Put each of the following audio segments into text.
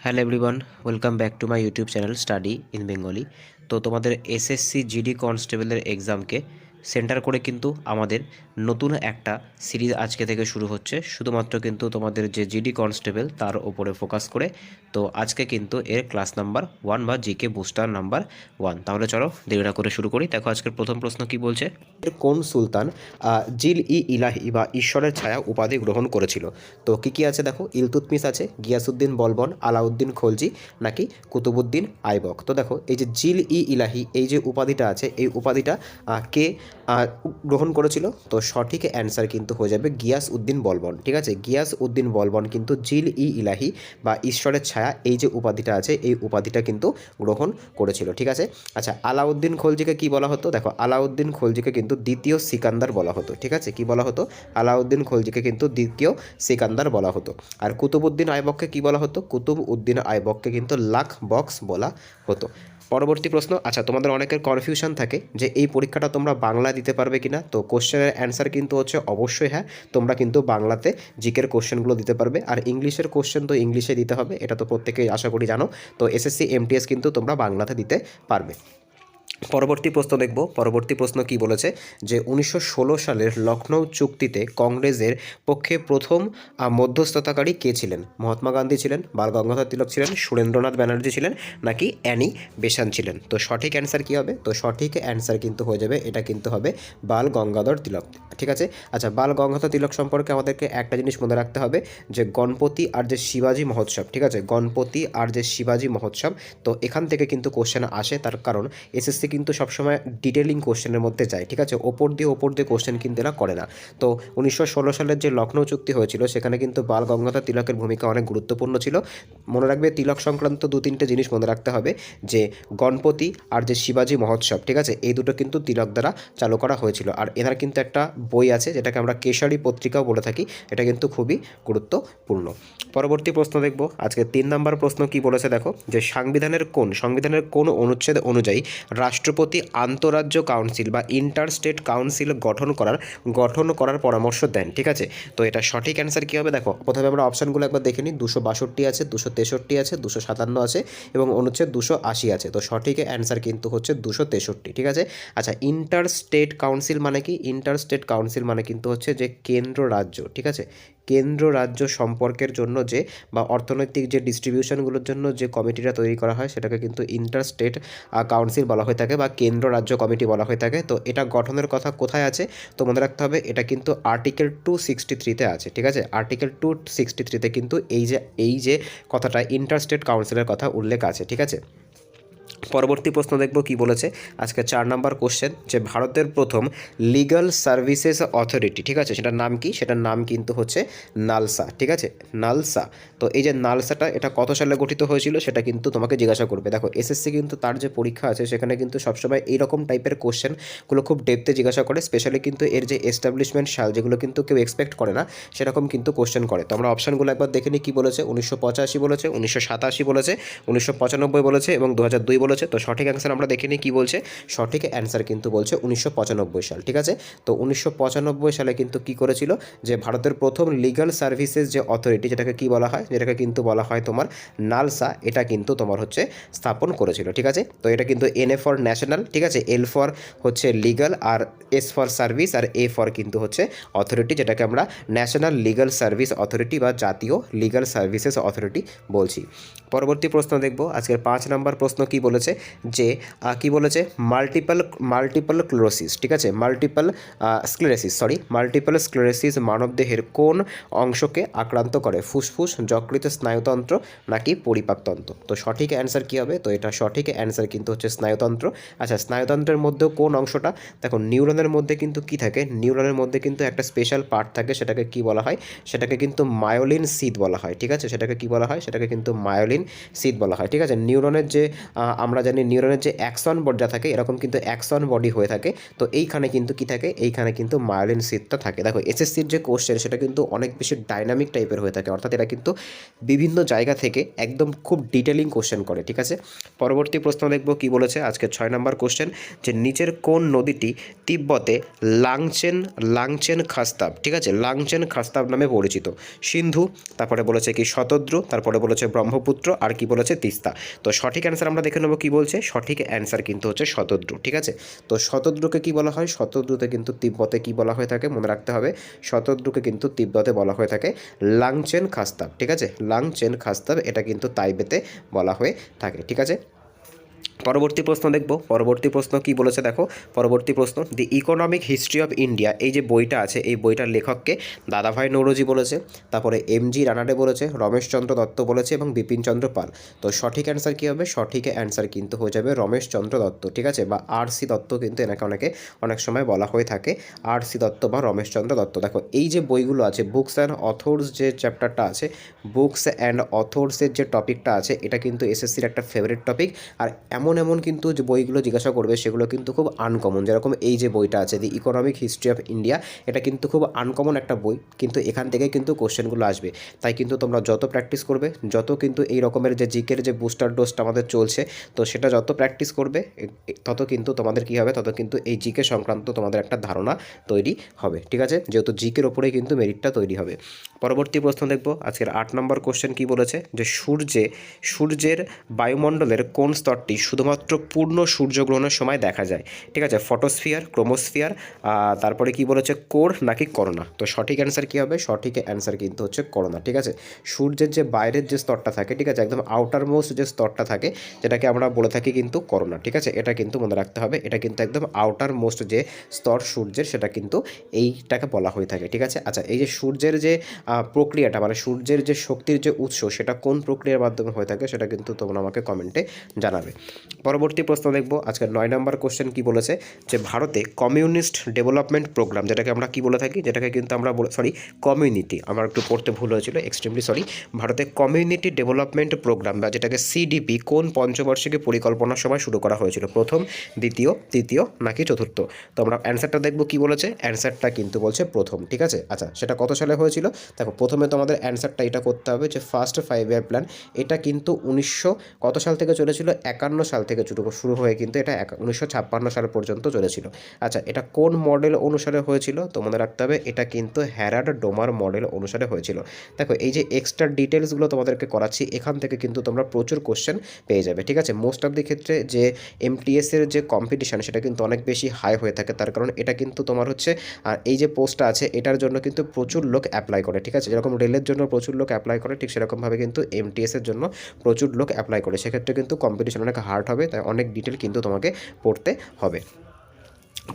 Hello everyone, welcome back to my YouTube channel study in Bengali. তো তোমাদের SSC GD কনস্টেবলের এক্সামকে centre করে কিন্তু আমাদের নতুন একটা সিরিজ আজকে থেকে শুরু হচ্ছে, শুধুমাত্র কিন্তু তোমাদের যে জিডি কনস্টেবল তার ওপরে ফোকাস করে। তো আজকে কিন্তু এর ক্লাস নাম্বার 1 বা জিকে বুস্টার নাম্বার 1। তাহলে চলো দেরি না করে শুরু করি। দেখো আজকের প্রথম প্রশ্ন কি বলছে, কোন সুলতান জিল ই ইলাহি বা ঈশ্বরের ছায়া উপাধি গ্রহণ করেছিল? তো কি আছে দেখো, ইলতুৎমিশ আছে, গিয়াসুদ্দিন বলবন, আলাউদ্দিন খলজি, নাকি কুতুবুদ্দিন আইবক। তো দেখো এই যে জিল ই ইলাহি এই যে উপাধিটা আছে, এই উপাধিটা কে গ্রহণ করেছিল? তো সঠিক অ্যান্সার কিন্তু হয়ে যাবে গিয়াস উদ্দিন বলবন। ঠিক আছে, গিয়াস উদ্দিন বলবন কিন্তু জিল ই ইলাহি বা ঈশ্বরের ছায়া এই যে উপাধিটা আছে এই উপাধিটা কিন্তু গ্রহণ করেছিল। ঠিক আছে, আচ্ছা আলাউদ্দিন খলজিকে কি বলা হতো? দেখো আলাউদ্দিন খলজিকে কিন্তু দ্বিতীয় সিকান্দার বলা হতো। ঠিক আছে, কি বলা হতো? আলাউদ্দিন খলজিকে কিন্তু দ্বিতীয় সিকান্দার বলা হতো। আর কুতুবউদ্দিন আইবককে কি বলা হতো? কুতুব উদ্দিন আইবককে কিন্তু লাখ বক্স বলা হতো। পরবর্তী প্রশ্ন, আচ্ছা তোমাদের অনেকের কনফিউশন থাকে যে এই পরীক্ষাটা তোমরা বাংলা দিতে পারবে কিনা। তো কোশ্চেনের অ্যান্সার কিন্তু হচ্ছে অবশ্যই হ্যাঁ, তোমরা কিন্তু বাংলাতে জিকের কোশ্চেনগুলো দিতে পারবে। আর ইংলিশের কোশ্চেন তো ইংলিশে দিতে হবে, এটা তো প্রত্যেকেই আশা করি জানো। তো এসএসসি এমটিএস কিন্তু তোমরা বাংলাতে দিতে পারবে। পরবর্তী প্রশ্ন দেখব। পরবর্তী প্রশ্ন কি বলেছে যে 1916 সালের লখনৌ চুক্তিতে কংগ্রেসের পক্ষে প্রথম মধ্যস্থতাকারী কে ছিলেন? মহাত্মা গান্ধী ছিলেন, বাল গঙ্গাধর তিলক ছিলেন, সুরেন্দ্রনাথ ব্যানার্জি ছিলেন, নাকি অ্যানি বেসান্ত ছিলেন? তো সঠিক অ্যান্সার কী হবে? তো সঠিক অ্যান্সার কিন্তু হয়ে যাবে, এটা কিন্তু হবে বাল গঙ্গাধর তিলক। ঠিক আছে, আচ্ছা বাল গঙ্গাধর তিলক সম্পর্কে আমাদেরকে একটা জিনিস মনে রাখতে হবে যে গণপতি আর যে শিবাজি মহোৎসব, ঠিক আছে, গণপতি আর যে শিবাজি মহোৎসব, তো এখান থেকে কিন্তু কোশ্চেন আসে। তার কারণ এসএসসি কিন্তু সবসময় ডিটেলিং কোশ্চেনের মধ্যে যায়। ঠিক আছে, ওপর দিয়ে কোশ্চেন কিন্তু এরা করে না। তো 1916 সালের যে লখনৌ চুক্তি হয়েছিল সেখানে কিন্তু বাল গঙ্গাধর তিলকের ভূমিকা অনেক গুরুত্বপূর্ণ ছিল। মনে রাখবে তিলক সংক্রান্ত 2-3টে জিনিস মনে রাখতে হবে, যে গণপতি আর যে শিবাজি মহোৎসব, ঠিক আছে, এই দুটো কিন্তু তিলক দ্বারা চালু করা হয়েছিল। আর এনার কিন্তু একটা বই আছে যেটাকে আমরা কেশারী পত্রিকাও বলে থাকি, এটা কিন্তু খুবই গুরুত্বপূর্ণ। পরবর্তী প্রশ্ন দেখব। আজকে 3 নম্বর প্রশ্ন কি বলেছে দেখো, যে সংবিধানের কোন অনুচ্ছেদ অনুযায়ী রাষ্ট্রপতি আন্তঃরাজ্য কাউন্সিল বা ইন্টার স্টেট কাউন্সিল গঠন করার পরামর্শ দেন? ঠিক আছে, তো এটা সঠিক অ্যান্সার কী হবে? দেখো প্রথমে আমরা অপশানগুলো একবার দেখে নিই। 262 আছে, 263 আছে, 257 আছে এবং অনুচ্ছেদ 280 আছে। তো সঠিক অ্যান্সার কিন্তু হচ্ছে 263। ঠিক আছে, আচ্ছা ইন্টার স্টেট কাউন্সিল মানে কি? ইন্টার স্টেট কাউন্সিল মানে কিন্তু হচ্ছে যে কেন্দ্র রাজ্য, ঠিক আছে, কেন্দ্র রাজ্য সম্পর্কের জন্য যে বা অর্থনৈতিক যে ডিস্ট্রিবিউশনগুলোর জন্য যে কমিটিটা তৈরি করা হয় সেটাকে কিন্তু ইন্টার স্টেট কাউন্সিল বলা হয়ে থাকে বা কেন্দ্র রাজ্য কমিটি বলা হয়ে থাকে। তো এটা গঠনের কথা কোথায় আছে? তো মনে রাখতে হবে এটা কিন্তু আর্টিকেল 263-তে আছে। ঠিক আছে, আর্টিকেল 263-তে কিন্তু এই যে কথাটা ইন্টার স্টেট কাউন্সিলের কথা উল্লেখ আছে। ঠিক আছে, পরবর্তী প্রশ্ন দেখব কি বলেছে। আজকে 4 নম্বর কোশ্চেন, যে ভারতের প্রথম লিগ্যাল সার্ভিসেস অথরিটি, ঠিক আছে, সেটার নাম কি? সেটার নাম কিন্তু হচ্ছে নালসা। ঠিক আছে, নালসা। তো এই যে নালসাটা এটা কত সালে গঠিত হয়েছিল সেটা কিন্তু তোমাকে জিজ্ঞাসা করবে। দেখো এসএসসি কিন্তু তার যে পরীক্ষা আছে সেখানে কিন্তু সবসময় এইরকম টাইপের কোশ্চেনগুলো খুব ডেপথে জিজ্ঞাসা করে, স্পেশালি কিন্তু এর যে এস্টাবলিশমেন্ট সাল যেগুলো কিন্তু কেউ এক্সপেক্ট করে না সেরকম কিন্তু কোশ্চেন করে। তো আমরা অপশানগুলো একবার দেখে নিই। কী বলেছে? 1985 বলেছে, 1987 বলেছে, 1995 বলেছে এবং 2002 বলেছে। তো সঠিক অ্যান্সার আমরা দেখে নিই কী বলছে। সঠিক অ্যান্সার কিন্তু বলছে 1995 সাল। ঠিক আছে, তো 1995 সালে কিন্তু কী করেছিল, যে ভারতের প্রথম লিগ্যাল সার্ভিসেস যে অথরিটি, যেটাকে কি বলা হয়, যেটাকে কিন্তু বলা হয় তোমার নালসা, এটা কিন্তু তোমার হচ্ছে স্থাপন করেছিল। ঠিক আছে, তো এটা কিন্তু NA ফর ন্যাশনাল, ঠিক আছে, L ফর হচ্ছে লিগ্যাল, আর S ফর সার্ভিস, আর A ফর কিন্তু হচ্ছে অথরিটি, যেটাকে আমরা ন্যাশনাল লিগ্যাল সার্ভিস অথরিটি বা জাতীয় লিগ্যাল সার্ভিসেস অথরিটি বলছি। পরবর্তী প্রশ্ন দেখব। আজকের 5 নম্বর প্রশ্ন কি বলেছে, যে কি বলেছে, মাল্টিপল ক্লোরোসিস, ঠিক আছে, মাল্টিপল স্ক্লেরোসিস মানবদেহের কোন অংশকে আক্রান্ত করে? ফুসফুস, যকৃত, স্নায়ুতন্ত্র, নাকি পরিপাকতন্ত্র? তো সঠিক অ্যান্সার কী হবে? তো এটা সঠিক অ্যান্সার কিন্তু হচ্ছে স্নায়ুতন্ত্র। আচ্ছা স্নায়ুতন্ত্রের মধ্যেও কোন অংশটা? দেখো নিউরনের মধ্যে কিন্তু কি থাকে, নিউরনের মধ্যে কিন্তু একটা স্পেশাল পার্ট থাকে, সেটাকে কি বলা হয়? সেটাকে কিন্তু মায়োলিন সিদ বলা হয়। ঠিক আছে, সেটাকে কি বলা হয়? সেটাকে কিন্তু মায়োলিন সিদ বলা হয়। ঠিক আছে, নিউরনের যে আমরা জানি নিউরনের যে অ্যাক্সন বডিটা থাকে এরকম কিন্তু অ্যাক্সন বডি হয়ে থাকে। তো এইখানে কিন্তু কি থাকে, এইখানে কিন্তু মায়োলিন সিথটা থাকে। দেখো এসএসসির যে কোশ্চেন সেটা কিন্তু অনেক বেশি ডাইনামিক টাইপের হয়ে থাকে, অর্থাৎ এটা কিন্তু বিভিন্ন জায়গা থেকে একদম খুব ডিটেলিং কোশ্চেন করে। ঠিক আছে, পরবর্তী প্রশ্ন দেখব কি বলেছে আজকে 6 নম্বর কোশ্চেন, যে নিচের কোন নদীটি তিব্বতে লাংচেন খাস্তাব, ঠিক আছে, লাংচেন খাস্তাব নামে পরিচিত? সিন্ধু, তারপরে বলেছে কি শতদ্রু, তারপরে বলেছে ব্রহ্মপুত্র, আর কি বলেছে তিস্তা। তো সঠিক অ্যান্সার আমরা দেখে নেবো কি বলছে। সঠিক অ্যান্সার কিন্তু হচ্ছে শতদ্রু। ঠিক আছে, তো শতদ্রুকে কি বলা হয়? শতদ্রুতে কিন্তু তিব্বতে কি বলা হয়ে থাকে মনে রাখতে হবে, শতদ্রুকে কিন্তু তিব্বতে বলা হয়ে থাকে লাংচেন খাস্তাব। ঠিক আছে, লাংচেন খাস্তাব এটা কিন্তু তাইবেতে বলা হয়ে থাকে। ঠিক আছে, পরবর্তী প্রশ্ন দেখব। পরবর্তী প্রশ্ন কি বলেছে দেখো, পরবর্তী প্রশ্ন, দি ইকোনমিক হিস্ট্রি অফ ইন্ডিয়া, এই যে বইটা আছে এই বইটার লেখককে দাদাভাই নৌরোজি বলেছে, তারপরে এমজি রানাডে বলেছে, রমেশচন্দ্র দত্ত বলেছে এবং বিপিনচন্দ্র পাল। তো সঠিক অ্যান্সার কী হবে? সঠিক অ্যান্সার কিন্তু হয়ে যাবে রমেশচন্দ্র দত্ত। ঠিক আছে, বা আর সি দত্ত কিন্তু এনাকে অনেক সময় বলা হয়ে থাকে আর সি দত্ত বা রমেশচন্দ্র দত্ত। দেখো এই যে বইগুলো আছে বুকস অ্যান্ড অথর্স যে চ্যাপ্টারটা আছে, বুকস অ্যান্ড অথর্সের যে টপিকটা আছে এটা কিন্তু এসএসসির একটা ফেভারিট টপিক। আর এমন কিন্তু যে বইগুলো জিজ্ঞাসা করবে সেগুলো কিন্তু খুব আনকমন, যেরকম এই যে বইটা আছে দি ইকোনমিক হিস্ট্রি অফ ইন্ডিয়া, এটা কিন্তু খুব আনকমন একটা বই, কিন্তু এখান থেকে কিন্তু কোশ্চেনগুলো আসবে। তাই কিন্তু তোমরা যত প্র্যাকটিস করবে, যত কিন্তু এই রকমের যে জিকের যে বুস্টার ডোজটা আমাদের চলছে, তো সেটা যত প্র্যাকটিস করবে তত কিন্তু তোমাদের কী হবে, তত কিন্তু এই জিকে সংক্রান্ত তোমাদের একটা ধারণা তৈরি হবে। ঠিক আছে, যেহেতু জিকের ওপরেই কিন্তু মেরিটটা তৈরি হবে। পরবর্তী প্রশ্ন দেখব আজকের 8 নম্বর কোশ্চেন কি বলেছে, যে সূর্যের বায়ুমণ্ডলের কোন স্তরটি শুধুমাত্র পূর্ণ সূর্যগ্রহণের সময় দেখা যায়? ঠিক আছে, ফটোস্ফিয়ার, ক্রোমোস্ফিয়ার, তারপরে কি বলেছে কোর নাকি করোনা? তো সঠিক অ্যান্সার কী হবে? সঠিক অ্যান্সার কিন্তু হচ্ছে করোনা। ঠিক আছে, সূর্যের যে বাইরের যে স্তরটা থাকে, ঠিক আছে, একদম আউটার মোস্ট যে স্তরটা থাকে যেটাকে আমরা বলে থাকি কিন্তু করোনা। ঠিক আছে, এটা কিন্তু মনে রাখতে হবে, এটা কিন্তু একদম আউটার মোস্ট যে স্তর সূর্যের সেটা কিন্তু এইটাকে বলা হয়ে থাকে। ঠিক আছে, আচ্ছা এই যে সূর্যের যে প্রক্রিয়াটা, মানে সূর্যের যে শক্তির যে উৎস সেটা কোন প্রক্রিয়ার মাধ্যমে হয়ে থাকে সেটা কিন্তু তোমরা আমাকে কমেন্টে জানাবে। পরবর্তী প্রশ্ন দেখব আজকের 9 নম্বর কোশ্চেন কি বলেছে, যে ভারতে কমিউনিস্ট ডেভেলপমেন্ট প্রোগ্রাম, যেটাকে আমরা কি বলে থাকি, যেটাকে কিন্তু আমরা কমিউনিটি, আমার একটু পড়তে ভুল হয়েছিল, এক্সট্রিমলি সরি। ভারতে কমিউনিটি ডেভেলপমেন্ট প্রোগ্রাম বা যেটাকে সিডিপি কোন পঞ্চবার্ষিকী পরিকল্পনার সময় শুরু করা হয়েছিল? প্রথম, দ্বিতীয়, তৃতীয় নাকি চতুর্থ? তো আমরা অ্যান্সারটা দেখব কি বলেছে, অ্যান্সারটা কিন্তু বলছে প্রথম। ঠিক আছে, আচ্ছা সেটা কত সালে হয়েছিল? দেখো প্রথমে তো আমাদের অ্যান্সারটা এটা করতে হবে যে ফার্স্ট 5 ইয়ার প্ল্যান, এটা কিন্তু 1900 কত সাল থেকে চলেছিল? 51 সাল থেকে শুরু হয়ে কিন্তু এটা 1956 সাল পর্যন্ত চলেছিল। আচ্ছা এটা কোন মডেল অনুসারে হয়েছিল? তো মনে রাখতে হবে এটা কিন্তু হ্যারাড ডোমার মডেল অনুসারে হয়েছিল। দেখো এই যে এক্সট্রা ডিটেলসগুলো তোমাদেরকে করাচ্ছি, এখান থেকে কিন্তু তোমরা প্রচুর কোশ্চেন পেয়ে যাবে। ঠিক আছে, মোস্ট অফ দি ক্ষেত্রে যে এমটিএসের যে কম্পিটিশান সেটা কিন্তু অনেক বেশি হাই হয়ে থাকে, তার কারণ এটা কিন্তু তোমার হচ্ছে এই যে পোস্টটা আছে এটার জন্য কিন্তু প্রচুর লোক অ্যাপ্লাই করে। ঠিক আছে, যেরকম রেলের জন্য প্রচুর লোক অ্যাপ্লাই করে, ঠিক সেরকমভাবে কিন্তু এমটিএসের জন্য প্রচুর লোক অ্যাপ্লাই করে। সেক্ষেত্রে কিন্তু কম্পিটিশন অনেক হার্ড হবে, তাই অনেক ডিটেল কিন্তু তোমাকে পড়তে হবে।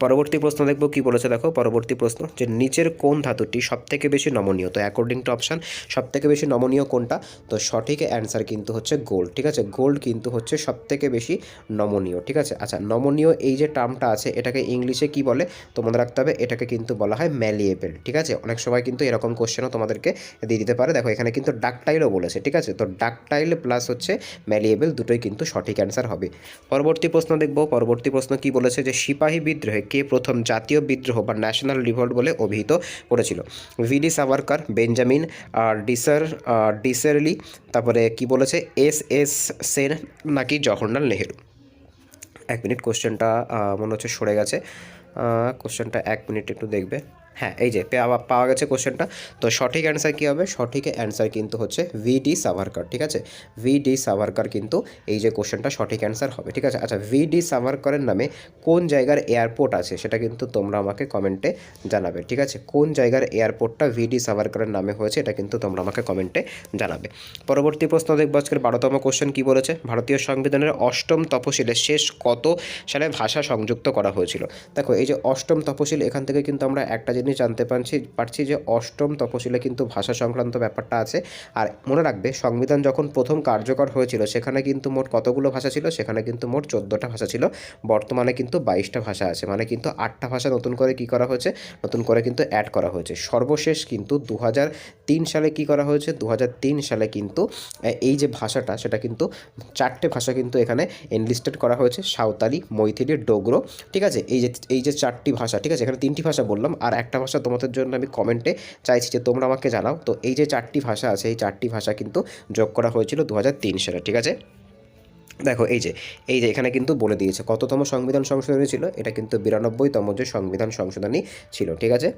পরবর্তী প্রশ্ন দেখব কি বলেছে দেখো, পরবর্তী প্রশ্ন, যে নিচের কোন ধাতুটি সবথেকে বেশি নমনীয়? তো অ্যাকর্ডিং টু অপশান সবথেকে বেশি নমনীয় কোনটা? তো সঠিক অ্যান্সার কিন্তু হচ্ছে গোল্ড। ঠিক আছে, গোল্ড কিন্তু হচ্ছে সবথেকে বেশি নমনীয়। ঠিক আছে, আচ্ছা নমনীয় এই যে টার্মটা আছে এটাকে ইংলিশে কি বলে? তো মনে রাখতে হবে এটাকে কিন্তু বলা হয় ম্যালিয়েবল। ঠিক আছে, অনেক সময় কিন্তু এরকম কোশ্চেনও তোমাদেরকে দিয়ে দিতে পারে। দেখো এখানে কিন্তু ডাকটাইলও বলেছে। ঠিক আছে, তো ডাকটাইল প্লাস হচ্ছে ম্যালিয়েবল দুটোই কিন্তু সঠিক অ্যান্সার হবে। পরবর্তী প্রশ্ন দেখব, পরবর্তী প্রশ্ন কি বলেছে, যে সিপাহী বিদ্রোহে কে প্রথম জাতীয় বিদ্রোহ বা ন্যাশনাল রিভোল্ট বলে অভিহিত করেছিল? ভিডি সাভারকার, বেঞ্জামিন ডিসার্লি, তারপরে কি বলেছে এস সেন নাকি জওহরলাল নেহেরু? 1 মিনিট, কোশ্চেনটা মনে হচ্ছে সরে গেছে, কোশ্চেনটা 1 মিনিট একটু দেখবে। হ্যাঁ এই যে পাওয়া গেছে কোশ্চেনটা। তো সঠিক অ্যান্সার কী হবে? সঠিক অ্যান্সার কিন্তু হচ্ছে ভিডি সাভারকার। ঠিক আছে, ভিডি সাভারকার কিন্তু এই যে কোশ্চেনটা সঠিক অ্যান্সার হবে। ঠিক আছে, আচ্ছা ভিডি সাভারকারের নামে কোন জায়গার এয়ারপোর্ট আছে সেটা কিন্তু তোমরা আমাকে কমেন্টে জানাবে। ঠিক আছে, কোন জায়গার এয়ারপোর্টটা ভিডি সাভারকারের নামে হয়েছে এটা কিন্তু তোমরা আমাকে কমেন্টে জানাবে। পরবর্তী প্রশ্ন দেখব আজকের 12তম কোশ্চেন কী বলেছে, ভারতীয় সংবিধানের 8ম তফসিলে শেষ কত সালে ভাষা সংযুক্ত করা হয়েছিল? দেখো এই যে 8ম তফসিল, এখান থেকে কিন্তু আমরা একটা জিনিস জিনিস জানতে পারছি যে অষ্টম তফসিলে কিন্তু ভাষা সংক্রান্ত ব্যাপারটা আছে। আর মনে রাখবে সংবিধান যখন প্রথম কার্যকর হয়েছিল সেখানে কিন্তু মোট কতগুলো ভাষা ছিল, সেখানে কিন্তু মোট 14টা ভাষা ছিল। বর্তমানে কিন্তু 22টা ভাষা আছে, মানে কিন্তু 8টা ভাষা নতুন করে কী করা হয়েছে, নতুন করে কিন্তু অ্যাড করা হয়েছে। সর্বশেষ কিন্তু 2003 সালে কী করা হয়েছে, 2003 সালে কিন্তু এই যে ভাষাটা সেটা কিন্তু 4টে ভাষা কিন্তু এখানে এনলিস্টেড করা হয়েছে, সাঁওতালি, মৈথিলি, ডোগরো। ঠিক আছে, এই যে 4টি ভাষা, ঠিক আছে, এখানে 3টি ভাষা বললাম, আর একটা ভাষা তোমাদের জন্য আমি কমেন্টে চাইছি যে তোমরা আমাকে জানাও। তো এই যে 4টি ভাষা আছে, এই 4টি ভাষা কিন্তু যোগ করা হয়েছিল 2003 সালে। ঠিক আছে, দেখো এই যে এখানে কিন্তু বলে দিয়েছে কততম সংবিধান সংশোধনী ছিল, এটা কিন্তু 92তম যে সংবিধান সংশোধনী ছিল। ঠিক আছে,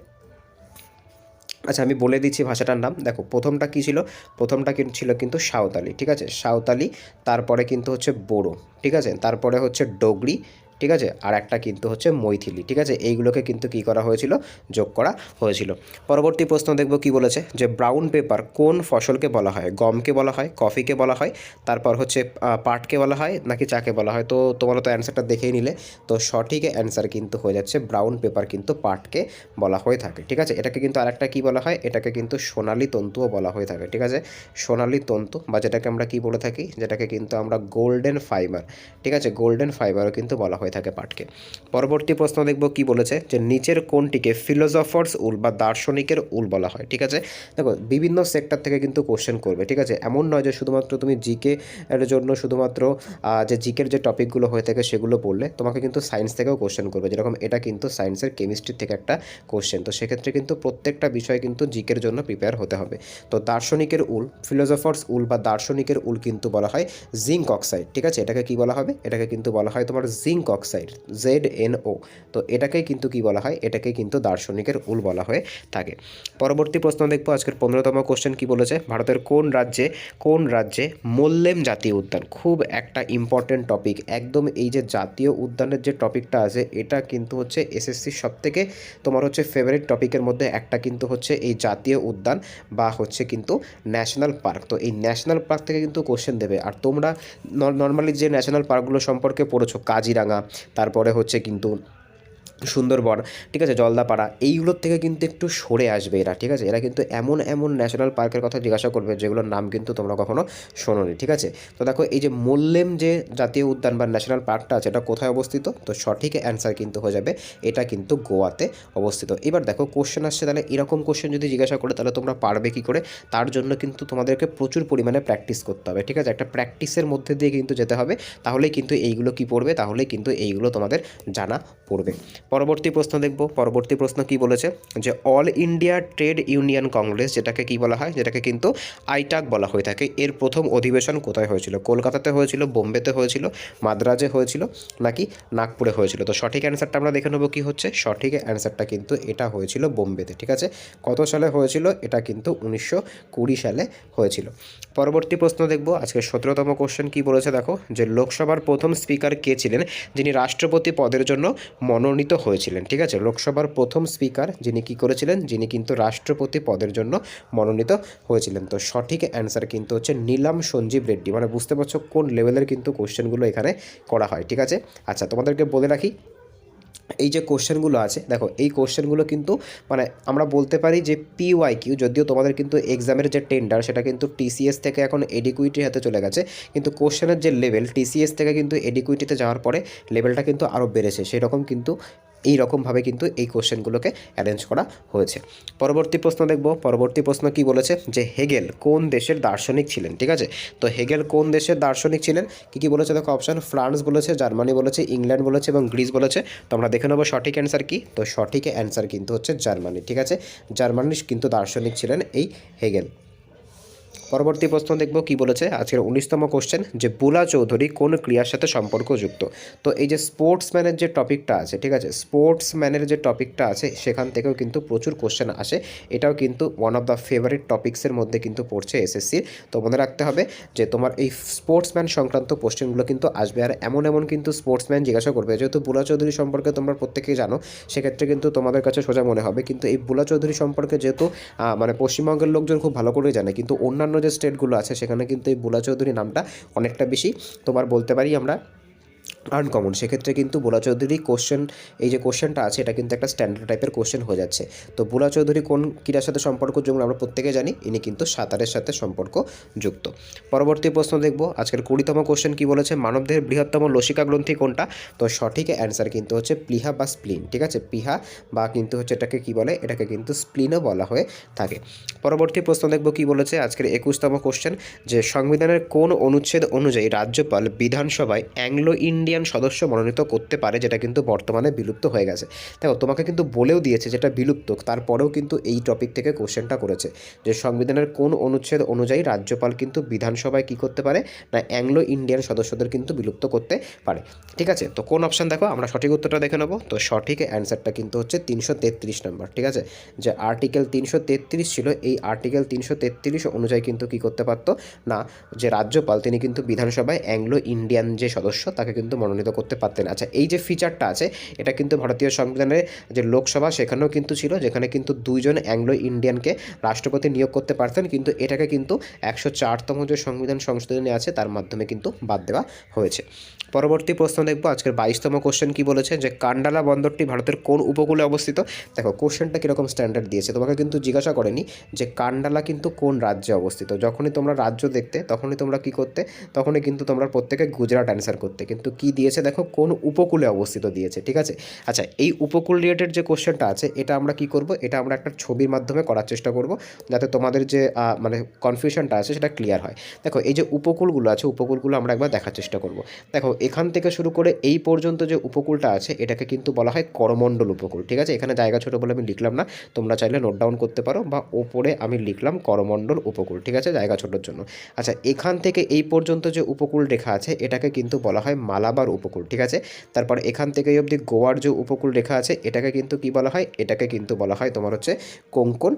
আচ্ছা আমি বলে দিচ্ছি ভাষাটার নাম। দেখো প্রথমটা কী ছিল, প্রথমটা ছিল কিন্তু সাঁওতালি। ঠিক আছে, সাঁওতালি, তারপরে কিন্তু হচ্ছে বোড়ো। ঠিক আছে, তারপরে হচ্ছে ডোগরি। ঠিক আছে, আর একটা কিন্তু হচ্ছে মৈথিলি। ঠিক আছে, এইগুলোকে কিন্তু কী করা হয়েছিল, যোগ করা হয়েছিল। পরবর্তী প্রশ্ন দেখব কি বলেছে, যে ব্রাউন পেপার কোন ফসলকে বলা হয়, গমকে বলা হয়, কফিকে বলা হয়, তারপর হচ্ছে পাটকে বলা হয় নাকি চাকে বলা হয়। তো তোমরা তো অ্যান্সারটা দেখেই নিলে, তো সঠিক অ্যান্সার কিন্তু হয়ে যাচ্ছে ব্রাউন পেপার কিন্তু পাটকে বলা হয়ে থাকে। ঠিক আছে, এটাকে কিন্তু আরেকটা কী বলা হয়, এটাকে কিন্তু সোনালী তন্তুও বলা হয়ে থাকে। ঠিক আছে, সোনালী তন্তু বা যেটাকে আমরা কী বলে থাকি, যেটাকে কিন্তু আমরা গোল্ডেন ফাইবার। ঠিক আছে, গোল্ডেন ফাইবারও কিন্তু বলা হয়ে থাকে পাটকে। পরবর্তী প্রশ্ন দেখব কি বলেছে, যে নিচের কোনটিকে ফিলোসফার্স উল বা দার্শনিকের উল বলা হয়। ঠিক আছে, দেখো বিভিন্ন সেক্টর থেকে কিন্তু কোশ্চেন করবে। ঠিক আছে, এমন নয় যে শুধুমাত্র তুমি জিকে এর জন্য শুধুমাত্র যে জিকের যে টপিকগুলো হয়ে থাকে সেগুলো পড়লে, তোমাকে কিন্তু সায়েন্স থেকেও কোশ্চেন করবে। যেরকম এটা কিন্তু সায়েন্সের কেমিস্ট্রি থেকে একটা কোশ্চেন, তো সেক্ষেত্রে কিন্তু প্রত্যেকটা বিষয় কিন্তু জিকের জন্য প্রিপেয়ার হতে হবে। তো দার্শনিকের উল, ফিলোসফার্স উল বা দার্শনিকের উল কিন্তু বলা হয় জিঙ্ক অক্সাইড। ঠিক আছে, এটাকে কি বলা হবে, এটাকে কিন্তু বলা হয় তোমার জিঙ্ক অক্সাইড, ZNO। তো এটাকেই কিন্তু কি বলা হয়, এটাকেই কিন্তু দার্শনিকের উল বলা হয়ে থাকে। পরবর্তী প্রশ্ন দেখবো আজকের 15তম কোশ্চেন কি বলেছে, ভারতের কোন রাজ্যে মোল্লেম জাতীয় উদ্যান, খুব একটা ইম্পর্টেন্ট টপিক একদম। এই যে জাতীয় উদ্যানের যে টপিকটা আছে, এটা কিন্তু হচ্ছে এসএসসির সবথেকে তোমার হচ্ছে ফেভারিট টপিকের মধ্যে একটা কিন্তু হচ্ছে এই জাতীয় উদ্যান বা হচ্ছে কিন্তু ন্যাশনাল পার্ক। তো এই ন্যাশনাল পার্ক থেকে কিন্তু কোশ্চেন দেবে। আর তোমরা নর্মালি যে ন্যাশনাল পার্কগুলো সম্পর্কে পড়েছো, কাজিরাঙা, তারপরে হচ্ছে কিন্তু সুন্দরবন, ঠিক আছে, জলদাপাড়া, এইগুলোর থেকে কিন্তু একটু সরে আসবে এরা। ঠিক আছে, এরা কিন্তু এমন ন্যাশনাল পার্কের কথা জিজ্ঞাসা করবে যেগুলোর নাম কিন্তু তোমরা কখনো শোনোনি। ঠিক আছে, তো দেখো এই যে মোল্লেম যে জাতীয় উদ্যান বা ন্যাশনাল পার্কটা আছে, এটা কোথায় অবস্থিত, তো সঠিক অ্যান্সার কিন্তু হয়ে যাবে এটা কিন্তু গোয়াতে অবস্থিত। এবার দেখো কোশ্চেন আসছে, তাহলে এরকম কোশ্চেন যদি জিজ্ঞাসা করে তাহলে তোমরা পারবে কী করে, তার জন্য কিন্তু তোমাদেরকে প্রচুর পরিমাণে প্র্যাকটিস করতে হবে। ঠিক আছে, একটা প্র্যাকটিসের মধ্যে দিয়ে কিন্তু যেতে হবে, তাহলেই কিন্তু এইগুলো কি পড়বে, তাহলেই কিন্তু এইগুলো তোমাদের জানা পড়বে। পরবর্তী প্রশ্ন দেখব, পরবর্তী প্রশ্ন কি বলেছে, যে all India trade union Congress যেটাকে কি বলা হয়, যেটাকে কিন্তু আইটাক বলা হয়ে থাকে, এর প্রথম অধিবেশন কোথায় হয়েছিল, কলকাতাতে হয়েছিল, বোম্বেতে হয়েছিল, মাদ্রাজে হয়েছিল নাকি নাগপুরে হয়েছিল। তো সঠিক অ্যান্সারটা আমরা দেখে নেব কি হচ্ছে, সঠিক অ্যান্সারটা কিন্তু এটা হয়েছিল বোম্বেতে। ঠিক আছে, কত সালে হয়েছিল, এটা কিন্তু 1920 সালে হয়েছিল। পরবর্তী প্রশ্ন দেখব আজকে 17তম কোশ্চেন কি বলেছে, দেখো যে লোকসভার প্রথম স্পিকার কে ছিলেন যিনি রাষ্ট্রপতি পদের জন্য মনোনীত হয়েছিলেন। ঠিক আছে, লোকসভার প্রথম স্পিকার যিনি কী করেছিলেন, যিনি কিন্তু রাষ্ট্রপতি পদের জন্য মনোনীত হয়েছিলেন। তো সঠিক অ্যান্সার কিন্তু হচ্ছে নীলাম সঞ্জীব রেড্ডি। মানে বুঝতে পারছো কোন লেভেলের কিন্তু কোশ্চেনগুলো এখানে করা হয়। ঠিক আছে, আচ্ছা তোমাদেরকে বলে রাখি, এই যে কোশ্চেনগুলো আছে, দেখো এই কোশ্চেনগুলো কিন্তু মানে আমরা বলতে পারি যে PYQ, যদিও তোমাদের কিন্তু এক্সামের যে টেন্ডার সেটা কিন্তু TCS থেকে এখন এডিকুইটির হাতে চলে গেছে, কিন্তু কোশ্চেনের যে লেভেল TCS থেকে কিন্তু এডিকুইটিতে যাওয়ার পরে লেভেলটা কিন্তু আরও বেড়েছে, সেই রকম কিন্তু এই রকমভাবে কিন্তু এই কোশ্চেনগুলোকে অ্যারেঞ্জ করা হয়েছে। পরবর্তী প্রশ্ন দেখব, পরবর্তী প্রশ্ন কি বলেছে, যে হেগেল কোন দেশের দার্শনিক ছিলেন। ঠিক আছে, তো হেগেল কোন দেশের দার্শনিক ছিলেন, কী বলেছে দেখো অপশান, ফ্রান্স বলেছে, জার্মানি বলেছে, ইংল্যান্ড বলেছে এবং গ্রিস বলেছে। তো আমরা দেখে নেবো সঠিক অ্যান্সার কি, তো সঠিক অ্যান্সার কিন্তু হচ্ছে জার্মানি। ঠিক আছে, জার্মানির কিন্তু দার্শনিক ছিলেন এই হেগেল। পরবর্তী প্রশ্ন দেখব কি বলেছে আজকের 19তম কোশ্চেন, যে বুলা চৌধুরী কোন ক্রিয়ার সাথে সম্পর্কযুক্ত। তো এই যে স্পোর্টসম্যানের যে টপিকটা আছে, ঠিক আছে, স্পোর্টসম্যানের যে টপিকটা আছে সেখান থেকেও কিন্তু প্রচুর কোশ্চেন আসে, এটাও কিন্তু ওয়ান অফ দ্য ফেভারিট টপিক্সের মধ্যে কিন্তু পড়ছে এসএসসির। তো মনে রাখতে হবে যে তোমার এই স্পোর্টসম্যান সংক্রান্ত কোশ্চেনগুলো কিন্তু আসবে, আর এমন কিন্তু স্পোর্টসম্যান জিজ্ঞাসা করবে। যেহেতু বুলা চৌধুরী সম্পর্কে তোমরা প্রত্যেকেই জানো, সেক্ষেত্রে কিন্তু তোমাদের কাছে সোজা মনে হবে, কিন্তু এই বুলা চৌধুরী সম্পর্কে যেহেতু মানে পশ্চিমবঙ্গের লোকজন খুব ভালো করেই জানে, কিন্তু অন্যান্য যে স্টেটগুলো আছে সেখানে কিন্তু এই বুলা চৌধুরী নামটা অনেকটা বেশি তোমার বলতে পারি আমরা আনকমন, সেক্ষেত্রে কিন্তু বুলা চৌধুরী কোশ্চেন, এই যে কোশ্চেনটা আছে এটা কিন্তু একটা স্ট্যান্ডার্ড টাইপের কোশ্চেন হয়ে যাচ্ছে। তো বুলা চৌধুরী কোন ক্রীড়ার সাথে সম্পর্কযুক্ত আমরা প্রত্যেকে জানি, ইনি কিন্তু সাঁতারের সাথে সম্পর্কযুক্ত। পরবর্তী প্রশ্ন দেখব আজকের 20তম কোশ্চেন কি বলেছে, মানবদেহের বৃহত্তম লসিকা গ্রন্থি কোনটা? তো সঠিক অ্যান্সার কিন্তু হচ্ছে প্লীহা বা স্প্লিন, ঠিক আছে, প্লীহা বা কিন্তু হচ্ছে এটাকে কি বলে, এটাকে কিন্তু স্প্লিনও বলা হয়ে থাকে। পরবর্তী প্রশ্ন দেখব কি বলেছে আজকের 21তম কোশ্চেন, যে সংবিধানের কোন অনুচ্ছেদ অনুযায়ী রাজ্যপাল বিধানসভায় অ্যাংলো ইন্ডিয়ান সদস্য মনোনীত করতে পারে, যেটা কিন্তু বর্তমানে বিলুপ্ত হয়ে গেছে। দেখো তোমাকে কিন্তু বলেও দিয়েছে যেটা বিলুপ্ত, তারপরেও কিন্তু এই টপিক থেকে কোশ্চেনটা করেছে যে সংবিধানের কোন অনুচ্ছেদ অনুযায়ী রাজ্যপাল কিন্তু বিধানসভায় কি করতে পারে না অ্যাংলো ইন্ডিয়ান সদস্যদের কিন্তু বিলুপ্ত করতে পারে। ঠিক আছে, তো কোন অপশান দেখো, আমরা সঠিক উত্তরটা দেখে নেবো। তো সঠিক অ্যান্সারটা কিন্তু হচ্ছে 333 নম্বর। ঠিক আছে, যে আর্টিকেল 333 ছিল, এই আর্টিকেল 333 অনুযায়ী কিন্তু কি করতে পারতো না, যে রাজ্যপাল তিনি কিন্তু বিধানসভায় অ্যাংলো ইন্ডিয়ান যে সদস্য তাকে কিন্তু মনোনীত করতে পারতেন। আচ্ছা, এই যে ফিচারটা আছে এটা কিন্তু ভারতীয় সংবিধানের যে লোকসভা সেখানেও কিন্তু ছিল, যেখানে কিন্তু 2জন অ্যাংলো ইন্ডিয়ানকে রাষ্ট্রপতি নিয়োগ করতে পারতেন, কিন্তু এটাকে কিন্তু 104তম যে সংবিধান সংশোধনী আছে তার মাধ্যমে কিন্তু বাদ দেওয়া হয়েছে। পরবর্তী প্রশ্ন দেখব আজকের 22তম কোশ্চেন কি বলেছে, যে কান্ডালা বন্দরটি ভারতের কোন উপকূলে অবস্থিত? দেখো কোশ্চেনটা কীরকম স্ট্যান্ডার্ড দিয়েছে, তোমাকে কিন্তু জিজ্ঞাসা করেনি যে কান্ডালা কিন্তু কোন রাজ্যে অবস্থিত। যখনই তোমরা রাজ্য দেখতে তখনই তোমরা কি করতে, তখনই কিন্তু তোমরা প্রত্যেকে গুজরাট অ্যান্সার করতে, কিন্তু কি দিয়েছে দেখো কোন উপকূলে অবস্থিত দিয়েছে। ঠিক আছে, আচ্ছা এই উপকূল রিলেটেড যে কোশ্চেনটা আছে এটা আমরা কি করব, এটা আমরা একটা ছবির মাধ্যমে করার চেষ্টা করব যাতে তোমাদের যে মানে কনফিউশনটা আছে সেটা ক্লিয়ার হয়। দেখো এই যে উপকূলগুলো আছে উপকূলগুলো আমরা একবার দেখার চেষ্টা করব। দেখো এখান থেকে শুরু করে এই পর্যন্ত যে উপকূলটা আছে এটাকে কিন্তু বলা হয় করমণ্ডল উপকূল। ঠিক আছে, এখানে জায়গা ছোটো বলে আমি লিখলাম না, তোমরা চাইলে নোট ডাউন করতে পারো, বা ওপরে আমি লিখলাম করমণ্ডল উপকূল। ঠিক আছে, জায়গা ছোটোর জন্য। আচ্ছা এখান থেকে এই পর্যন্ত যে উপকূল রেখা আছে এটাকে কিন্তু বলা হয় মালাবার উপকূল। ঠিক আছে, তারপর এখান থেকে অবধি গোয়ার যে উপকূল রেখা আছে এটাকে কিন্তু কি বলা হয়, এটাকে কিন্তু বলা হয় তোমার হচ্ছে কোঙ্কণ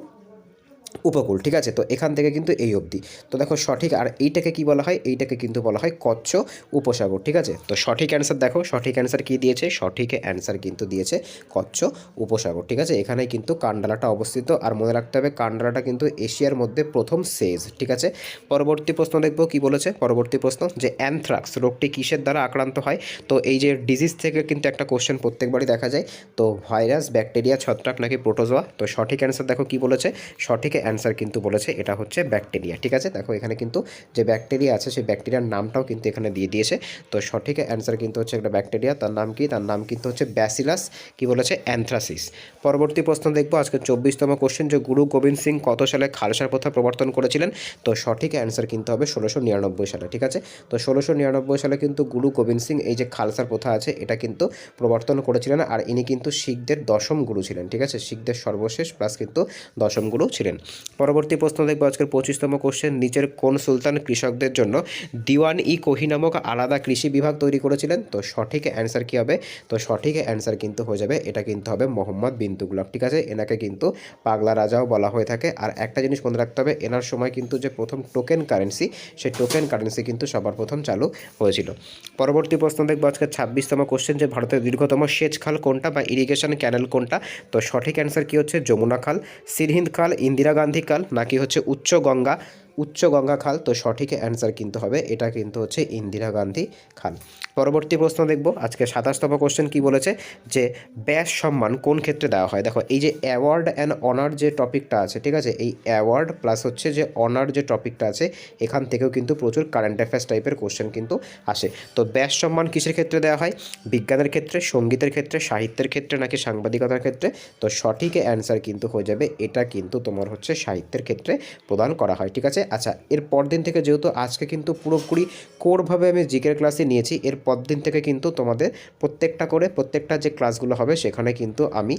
উপকূল। ঠিক আছে, তো এখান থেকে কিন্তু এই অবধি। তো দেখো সঠিক, আর এইটাকে কি বলা হয়, এইটাকে কিন্তু বলা হয় কচ্ছ উপসাগর। ঠিক আছে, তো সঠিক অ্যান্সার দেখো, সঠিক অ্যান্সার কি দিয়েছে, সঠিক অ্যান্সার কিন্তু দিয়েছে কচ্ছ উপসাগর। ঠিক আছে, এখানেই কিন্তু কান্ডালাটা অবস্থিত, আর মনে রাখতে হবে কান্ডালাটা কিন্তু এশিয়ার মধ্যে প্রথম সেজ। ঠিক আছে, পরবর্তী প্রশ্ন দেখবো কি বলেছে, পরবর্তী প্রশ্ন, যে অ্যানথ্রাক্স রোগটি কিসের দ্বারা আক্রান্ত হয়? তো এই যে ডিজিজ থেকে কিন্তু একটা কোশ্চেন প্রত্যেকবারই দেখা যায়, তো ভাইরাস, ব্যাকটেরিয়া, ছত্রাক নাকি প্রোটোজোয়া? তো সঠিক অ্যান্সার দেখো কি বলেছে, সঠিক অ্যান্সার কিন্তু বলেছে এটা হচ্ছে ব্যাকটেরিয়া। ঠিক আছে, দেখো এখানে কিন্তু যে ব্যাকটেরিয়া আছে সেই ব্যাকটেরিয়ার নামটাও কিন্তু এখানে দিয়ে দিয়েছে। তো সঠিক অ্যান্সার কিন্তু হচ্ছে একটা ব্যাকটেরিয়া, তার নাম কি, তার নাম কিন্তু হচ্ছে ব্যাসিলাস কি বলেছে, অ্যানথ্রাসিস। পরবর্তী প্রশ্ন দেখবো আজকে 24তম কোশ্চেন, যে গুরু গোবিন্দ সিং কত সালে খালসা প্রথা প্রবর্তন করেছিলেন? তো সঠিক অ্যান্সার কিন্তু হবে 1699 সালে। ঠিক আছে, তো 1699 সালে কিন্তু গুরু গোবিন্দ সিং এই যে খালসার প্রথা আছে এটা কিন্তু প্রবর্তন করেছিলেন, আর ইনি কিন্তু শিখদের দশম গুরু ছিলেন। ঠিক আছে, শিখদের সর্বশেষ প্লাস কিন্তু দশম গুরু ছিলেন। পরবর্তী প্রশ্ন দেখবো আজকের 25তম কোশ্চেন, নিচের কোন সুলতান কৃষকদের জন্য দিওয়ান ই কোহি নামক আলাদা কৃষি বিভাগ তৈরি করেছিলেন? তো সঠিক অ্যান্সার কী হবে, তো সঠিক অ্যান্সার কিন্তু হয়ে যাবে, এটা কিন্তু হবে মোহাম্মদ বিন তুগলক। ঠিক আছে, এনাকে কিন্তু পাগলা রাজাও বলা হয়ে থাকে। আর একটা জিনিস মনে রাখতে হবে, এনার সময় কিন্তু যে প্রথম টোকেন কারেন্সি, সেই টোকেন কারেন্সি কিন্তু সবার প্রথম চালু হয়েছিল। পরবর্তী প্রশ্ন দেখবো আজকে 26তম কোশ্চেন, যে ভারতের দীর্ঘতম সেচ খাল কোনটা বা ইরিগেশন ক্যানেল কোনটা? তো সঠিক অ্যান্সার কী হচ্ছে, যমুনা খাল, সিরহিন্দ খাল, ইন্দিরা গান্ধী খাল নাকি হচ্ছে উচ্চ গঙ্গা খাল? তো সঠিক অ্যান্সার কিন্তু হবে এটা কিন্তু হচ্ছে ইন্দিরা গান্ধী খাল। পরবর্তী প্রশ্ন দেখব আজকে 27তম কোশ্চেন কি বলেছে, যে ব্যাস সম্মান কোন ক্ষেত্রে দেওয়া হয়? দেখো এই যে অ্যাওয়ার্ড অ্যান্ড অনার যে টপিকটা আছে, ঠিক আছে, এই অ্যাওয়ার্ড প্লাস হচ্ছে যে অনার যে টপিকটা আছে এখান থেকেও কিন্তু প্রচুর কারেন্ট অ্যাফেয়ার্স টাইপের কোশ্চেন কিন্তু আসে। তো ব্যাস সম্মান কিসের ক্ষেত্রে দেওয়া হয়? বিজ্ঞানের ক্ষেত্রে, সঙ্গীতের ক্ষেত্রে, সাহিত্যের ক্ষেত্রে নাকি সাংবাদিকতার ক্ষেত্রে? তো সঠিক অ্যান্সার কিন্তু হয়ে যাবে এটা কিন্তু তোমার হচ্ছে সাহিত্যের ক্ষেত্রে প্রদান করা হয়। ঠিক আছে, আচ্ছা এর পরদিন থেকে যেহেতু আজকে কিন্তু পুরোপুরি কোরভাবে আমি জিকের ক্লাসে নিয়েছি, এর পরদিন থেকে কিন্তু তোমাদের প্রত্যেকটা যে ক্লাসগুলো হবে সেখানে কিন্তু আমি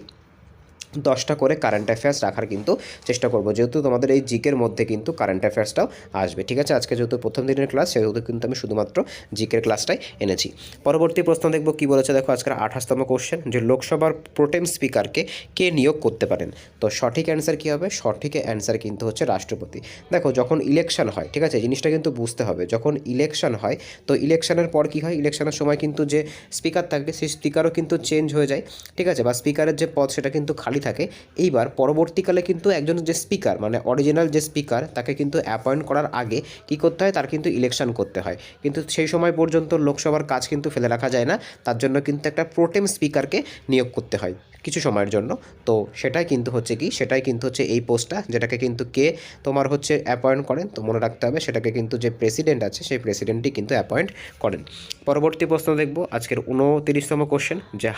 10টা করে কারেন্ট অ্যাফেয়ার্স রাখার কিন্তু চেষ্টা করব, যেহেতু তোমাদের এই জিকের মধ্যে কিন্তু কারেন্ট অ্যাফেয়ার্সটাও আসবে। ঠিক আছে, আজকে যেহেতু প্রথম দিনের ক্লাস সেহেতু কিন্তু আমি শুধুমাত্র জিকের ক্লাসটাই এনেছি। পরবর্তী প্রশ্ন দেখব কি বলেছে, দেখো আজকের 28তম কোশ্চেন, যে লোকসভার প্রোটেম স্পিকারকে কে নিয়োগ করতে পারেন? তো সঠিক অ্যান্সার কী হবে, সঠিক অ্যান্সার কিন্তু হচ্ছে রাষ্ট্রপতি। দেখো যখন ইলেকশন হয়, ঠিক আছে, জিনিসটা কিন্তু বুঝতে হবে, যখন ইলেকশন হয় তো ইলেকশনের পর কী হয়, ইলেকশনের সময় কিন্তু যে স্পিকার থাকবে সেই স্পিকারও কিন্তু চেঞ্জ হয়ে যায়। ঠিক আছে, বা স্পিকারের যে পদ সেটা কিন্তু খালি থাকে। এইবার পরবর্তীকালে কিন্তু একজন যে স্পিকার মানে অরিজিনাল যে স্পিকার তাকে কিন্তু অ্যাপয়েন্ট করার আগে কী করতে হয়, তার কিন্তু ইলেকশন করতে হয়। কিন্তু সেই সময় পর্যন্ত লোকসভার কাজ কিন্তু ফেলে রাখা যায় না, তার জন্য কিন্তু একটা প্রোটেম স্পিকারকে নিয়োগ করতে হয় কিছু সময়ের জন্য। তো সেটাই কিন্তু হচ্ছে কি, সেটাই কিন্তু হচ্ছে এই পোস্টটা, যেটাকে কিন্তু কে তোমার হচ্ছে অ্যাপয়েন্ট করেন। তো মনে রাখতে হবে সেটাকে কিন্তু যে প্রেসিডেন্ট আছে সেই প্রেসিডেন্টই কিন্তু অ্যাপয়েন্ট করেন। পরবর্তী প্রশ্ন দেখব আজকের 29তম কোশ্চেন, যে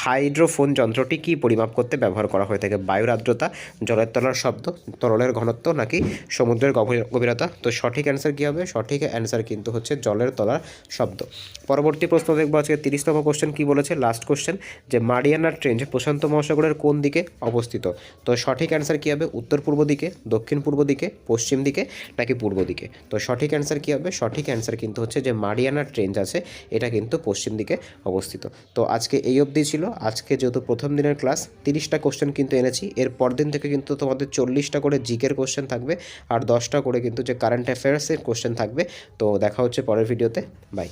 হাইড্রোফোন যন্ত্রটি কী পরিমাপ করতে ব্যবহার করা হয়ে থাকে? বায়ুর আর্দ্রতা, জলের তলার শব্দ, তরলের ঘনত্ব নাকি সমুদ্রের গভীরতা? তো সঠিক অ্যান্সার কী হবে? সঠিক অ্যান্সার কিন্তু হচ্ছে জলের তলার শব্দ। পরবর্তী প্রশ্ন দেখবো আজকে 30তম কোশ্চেন কী বলেছে, লাস্ট কোশ্চেন, যে মারিয়ানা ট্রেঞ্চ প্রশান্ত মহাসাগরের কোন দিকে অবস্থিত? তো সঠিক অ্যান্সার কী হবে? উত্তর পূর্ব দিকে, দক্ষিণ পূর্ব দিকে, পশ্চিম দিকে নাকি পূর্ব দিকে? তো সঠিক অ্যান্সার কী হবে? সঠিক অ্যান্সার কিন্তু হচ্ছে যে মারিয়ানা ট্রেঞ্চ আছে এটা কিন্তু পশ্চিম দিকে অবস্থিত। তো আজকে এই অবধি ছিল। আজকে যেহেতু প্রথম দিনের ক্লাস, 30টা কোশ্চেন কিন্তু এনেছি। এর পরদিন থেকে কিন্তু তোমাদের 40টা করে জিকের কোশ্চেন থাকবে আর 10টা করে কিন্তু যে কারেন্ট অ্যাফেয়ার্সের কোশ্চেন থাকবে। তো দেখা হচ্ছে পরের ভিডিওতে। বাই।